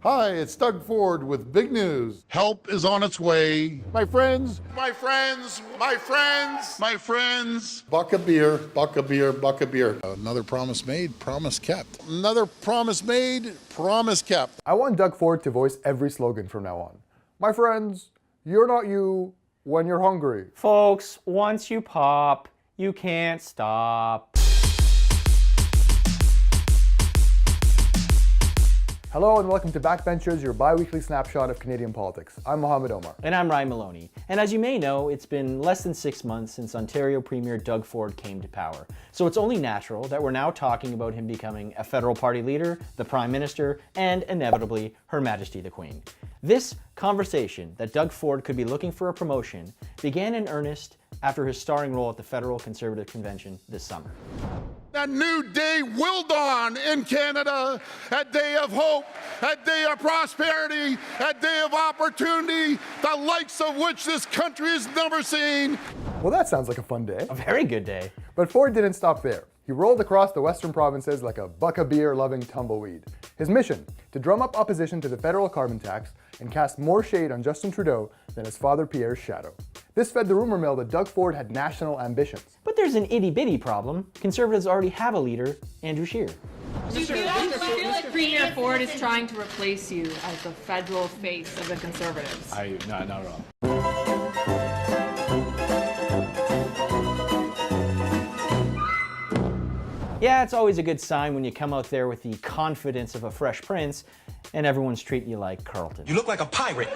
Hi, it's Doug Ford with big news. Help is on its way. My friends, my friends, my friends, my friends. Buck a beer, buck a beer, buck a beer. Another promise made, promise kept. Another promise made, promise kept. I want Doug Ford to voice every slogan from now on. My friends, you're not you when you're hungry. Folks, once you pop, you can't stop. Hello and welcome to Backbenchers, your bi-weekly snapshot of Canadian politics. I'm Mohammed Omar. And I'm Ryan Maloney. And as you may know, it's been less than 6 months since Ontario Premier Doug Ford came to power. So it's only natural that we're now talking about him becoming a federal party leader, the Prime Minister, and inevitably, Her Majesty the Queen. This conversation that Doug Ford could be looking for a promotion began in earnest after his starring role at the Federal Conservative Convention this summer. A new day will dawn in Canada, a day of hope, a day of prosperity, a day of opportunity, the likes of which this country has never seen. Well, that sounds like a fun day. A very good day. But Ford didn't stop there. He rolled across the western provinces like a buck-a-beer-loving tumbleweed. His mission, to drum up opposition to the federal carbon tax and cast more shade on Justin Trudeau than his father Pierre's shadow. This fed the rumor mill that Doug Ford had national ambitions. But there's an itty-bitty problem. Conservatives already have a leader, Andrew Scheer. Do you feel like Premier Ford is trying to replace you as the federal face of the Conservatives? Not at all. Yeah, it's always a good sign when you come out there with the confidence of a fresh prince and everyone's treating you like Carlton. You look like a pirate.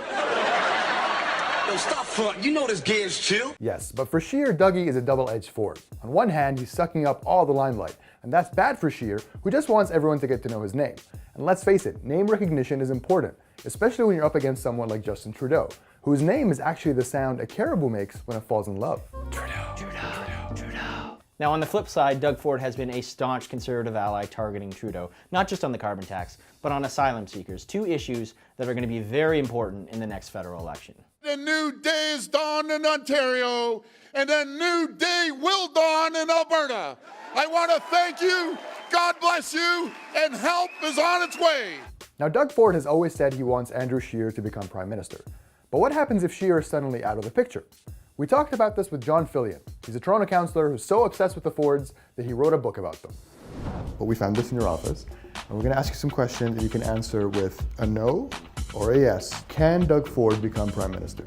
Yo, stop front. You know this gear's chill. Yes, but for Scheer, Dougie is a double-edged sword. On one hand, he's sucking up all the limelight, and that's bad for Scheer, who just wants everyone to get to know his name. And let's face it, name recognition is important, especially when you're up against someone like Justin Trudeau, whose name is actually the sound a caribou makes when it falls in love. Trudeau, Trudeau, Trudeau. Now on the flip side, Doug Ford has been a staunch Conservative ally targeting Trudeau, not just on the carbon tax, but on asylum seekers, two issues that are going to be very important in the next federal election. A new day is dawned in Ontario, and a new day will dawn in Alberta. I want to thank you, God bless you, and help is on its way. Now Doug Ford has always said he wants Andrew Scheer to become Prime Minister. But what happens if Scheer is suddenly out of the picture? We talked about this with John Fillion. He's a Toronto councillor who's so obsessed with the Fords that he wrote a book about them. Well, we found this in your office, and we're going to ask you some questions that you can answer with a no or a yes. Can Doug Ford become Prime Minister?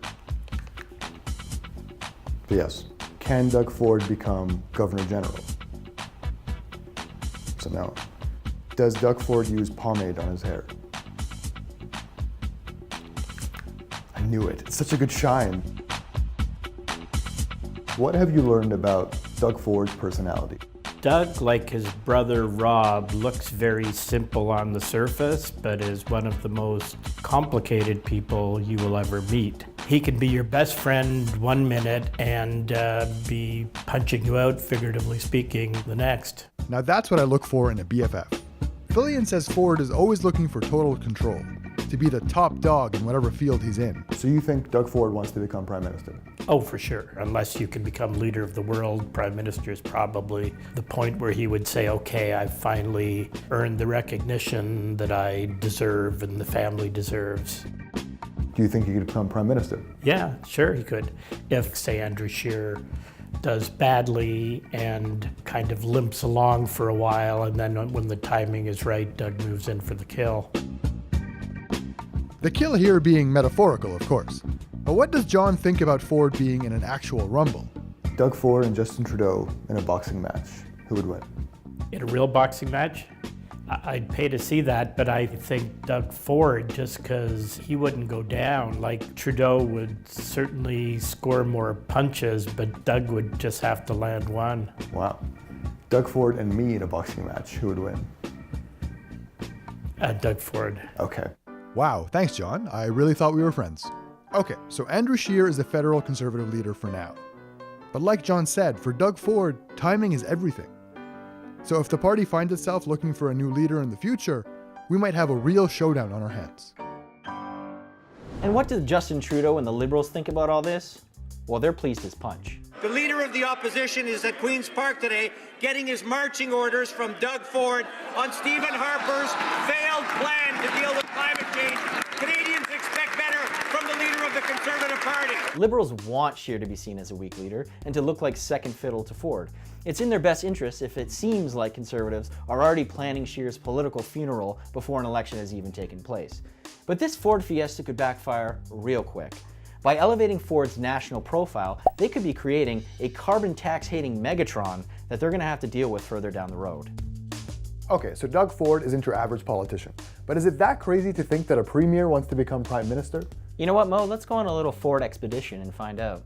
Yes. Can Doug Ford become Governor General? So no. Does Doug Ford use pomade on his hair? I knew it. It's such a good shine. What have you learned about Doug Ford's personality? Doug, like his brother Rob, looks very simple on the surface, but is one of the most complicated people you will ever meet. He can be your best friend 1 minute and be punching you out, figuratively speaking, the next. Now that's what I look for in a BFF. Fillion says Ford is always looking for total control, to be the top dog in whatever field he's in. So you think Doug Ford wants to become Prime Minister? Oh, for sure. Unless you can become leader of the world, Prime Minister is probably the point where he would say, okay, I've finally earned the recognition that I deserve and the family deserves. Do you think he could become Prime Minister? Yeah, sure he could. If, say, Andrew Scheer does badly and kind of limps along for a while, and then when the timing is right, Doug moves in for the kill. The kill here being metaphorical, of course. But what does John think about Ford being in an actual rumble? Doug Ford and Justin Trudeau in a boxing match. Who would win? In a real boxing match? I'd pay to see that, but I think Doug Ford, just because he wouldn't go down. Like, Trudeau would certainly score more punches, but Doug would just have to land one. Wow. Doug Ford and me in a boxing match. Who would win? Doug Ford. Okay. Wow, thanks, John. I really thought we were friends. Okay, so Andrew Scheer is the federal Conservative leader for now. But like John said, for Doug Ford, timing is everything. So if the party finds itself looking for a new leader in the future, we might have a real showdown on our hands. And what does Justin Trudeau and the Liberals think about all this? Well, they're pleased as punch. The leader of the opposition is at Queen's Park today, getting his marching orders from Doug Ford on Stephen Harper's failed plan to deal with climate change Liberals want Scheer to be seen as a weak leader and to look like second fiddle to Ford. It's in their best interest if it seems like conservatives are already planning Scheer's political funeral before an election has even taken place. But this Ford Fiesta could backfire real quick. By elevating Ford's national profile, they could be creating a carbon tax-hating Megatron that they're going to have to deal with further down the road. Okay, so Doug Ford isn't your average politician. But is it that crazy to think that a premier wants to become prime minister? You know what, Mo? Let's go on a little Ford expedition and find out.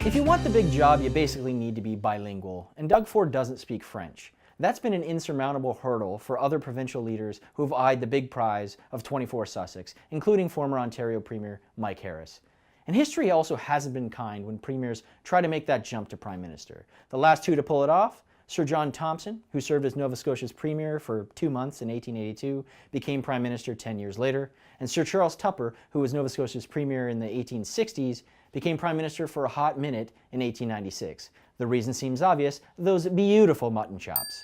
If you want the big job, you basically need to be bilingual, and Doug Ford doesn't speak French. That's been an insurmountable hurdle for other provincial leaders who've eyed the big prize of 24 Sussex, including former Ontario Premier Mike Harris. And history also hasn't been kind when premiers try to make that jump to prime minister. The last two to pull it off, Sir John Thompson, who served as Nova Scotia's premier for 2 months in 1882, became prime minister 10 years later, and Sir Charles Tupper, who was Nova Scotia's premier in the 1860s, became prime minister for a hot minute in 1896. The reason seems obvious: those beautiful mutton chops.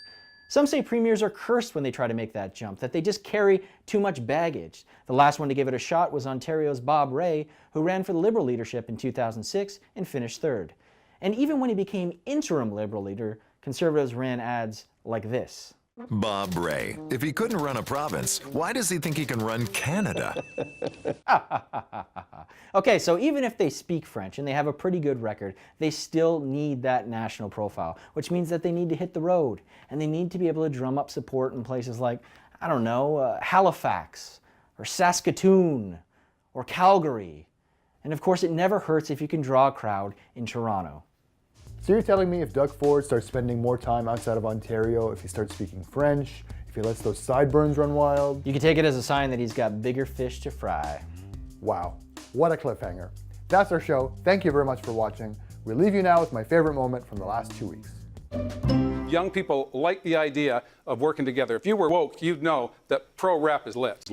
Some say premiers are cursed when they try to make that jump, that they just carry too much baggage. The last one to give it a shot was Ontario's Bob Rae, who ran for the Liberal leadership in 2006 and finished third. And even when he became interim Liberal leader, Conservatives ran ads like this. Bob Rae. If he couldn't run a province, why does he think he can run Canada? Okay, so even if they speak French and they have a pretty good record, they still need that national profile, which means that they need to hit the road, and they need to be able to drum up support in places like, I don't know, Halifax, or Saskatoon, or Calgary. And of course, it never hurts if you can draw a crowd in Toronto. So you're telling me if Doug Ford starts spending more time outside of Ontario, if he starts speaking French, if he lets those sideburns run wild? You can take it as a sign that he's got bigger fish to fry. Wow, what a cliffhanger. That's our show. Thank you very much for watching. We leave you now with my favorite moment from the last 2 weeks. Young people like the idea of working together. If you were woke, you'd know that pro-rep is lit.